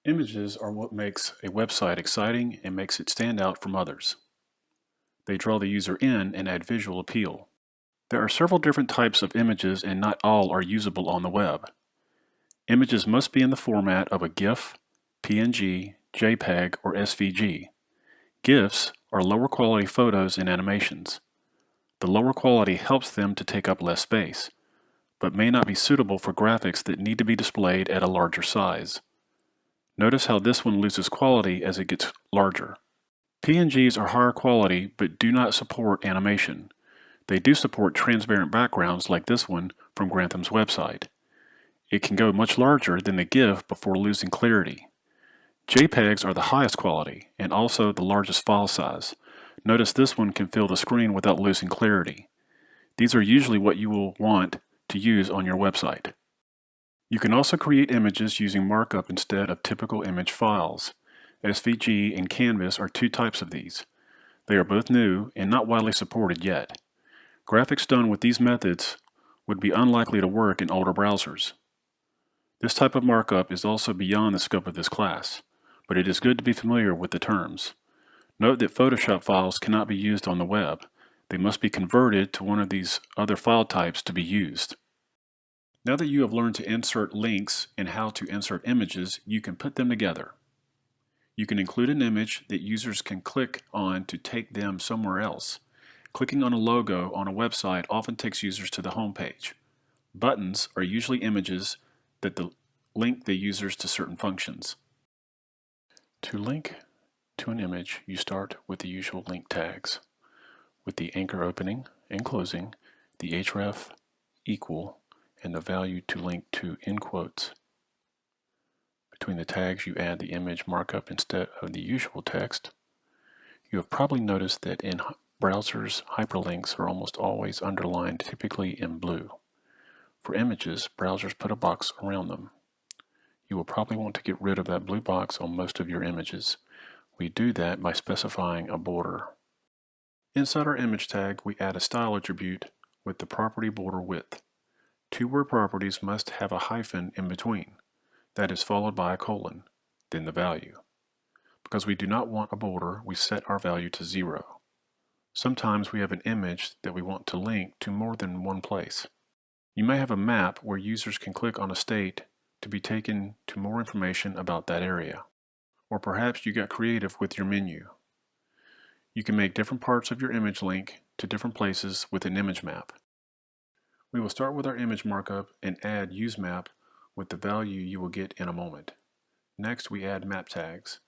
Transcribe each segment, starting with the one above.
Images are what makes a website exciting and makes it stand out from others. They draw the user in and add visual appeal. There are several different types of images and not all are usable on the web. Images must be in the format of a GIF, PNG, JPEG, or SVG. GIFs are lower quality photos and animations. The lower quality helps them to take up less space, but may not be suitable for graphics that need to be displayed at a larger size. Notice how this one loses quality as it gets larger. PNGs are higher quality but do not support animation. They do support transparent backgrounds like this one from Grantham's website. It can go much larger than the GIF before losing clarity. JPEGs are the highest quality and also the largest file size. Notice this one can fill the screen without losing clarity. These are usually what you will want to use on your website. You can also create images using markup instead of typical image files. SVG and Canvas are two types of these. They are both new and not widely supported yet. Graphics done with these methods would be unlikely to work in older browsers. This type of markup is also beyond the scope of this class, but it is good to be familiar with the terms. Note that Photoshop files cannot be used on the web. They must be converted to one of these other file types to be used. Now that you have learned to insert links and how to insert images, you can put them together. You can include an image that users can click on to take them somewhere else. Clicking on a logo on a website often takes users to the home page. Buttons are usually images that link the users to certain functions. To link to an image, you start with the usual link tags, with the anchor opening and closing, the href, equal, and the value to link to in quotes. Between the tags, you add the image markup instead of the usual text. You have probably noticed that in browsers, hyperlinks are almost always underlined, typically in blue. For images, browsers put a box around them. You will probably want to get rid of that blue box on most of your images. We do that by specifying a border. Inside our image tag, we add a style attribute with the property border width. Two-word properties must have a hyphen in between. That is followed by a colon, then the value. Because we do not want a border, we set our value to 0. Sometimes we have an image that we want to link to more than one place. You may have a map where users can click on a state to be taken to more information about that area. Or perhaps you got creative with your menu. You can make different parts of your image link to different places with an image map. We will start with our image markup and add useMap with the value you will get in a moment. Next, we add map tags.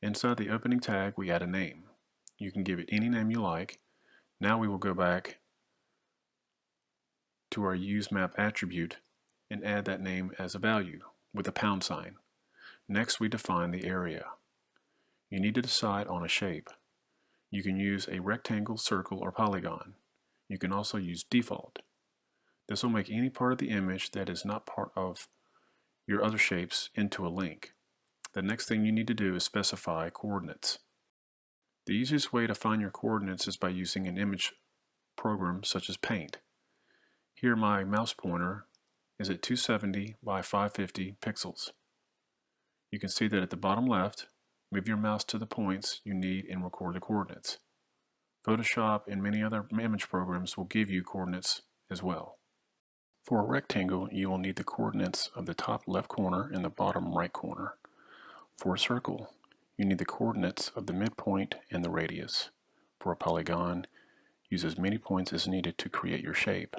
Inside the opening tag, we add a name. You can give it any name you like. Now we will go back to our useMap attribute and add that name as a value with a pound sign. Next, we define the area. You need to decide on a shape. You can use a rectangle, circle, or polygon. You can also use default. This will make any part of the image that is not part of your other shapes into a link. The next thing you need to do is specify coordinates. The easiest way to find your coordinates is by using an image program such as Paint. Here my mouse pointer is at 270 by 550 pixels. You can see that at the bottom left, move your mouse to the points you need and record the coordinates. Photoshop and many other image programs will give you coordinates as well. For a rectangle, you will need the coordinates of the top left corner and the bottom right corner. For a circle, you need the coordinates of the midpoint and the radius. For a polygon, use as many points as needed to create your shape.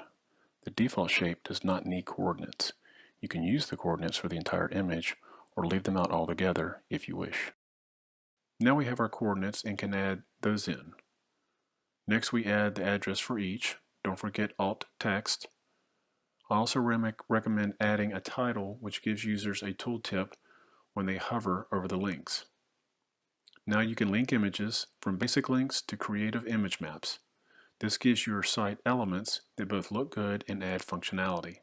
The default shape does not need coordinates. You can use the coordinates for the entire image or leave them out altogether if you wish. Now we have our coordinates and can add those in. Next, we add the address for each. Don't forget alt text. I also recommend adding a title, which gives users a tooltip when they hover over the links. Now you can link images from basic links to creative image maps. This gives your site elements that both look good and add functionality.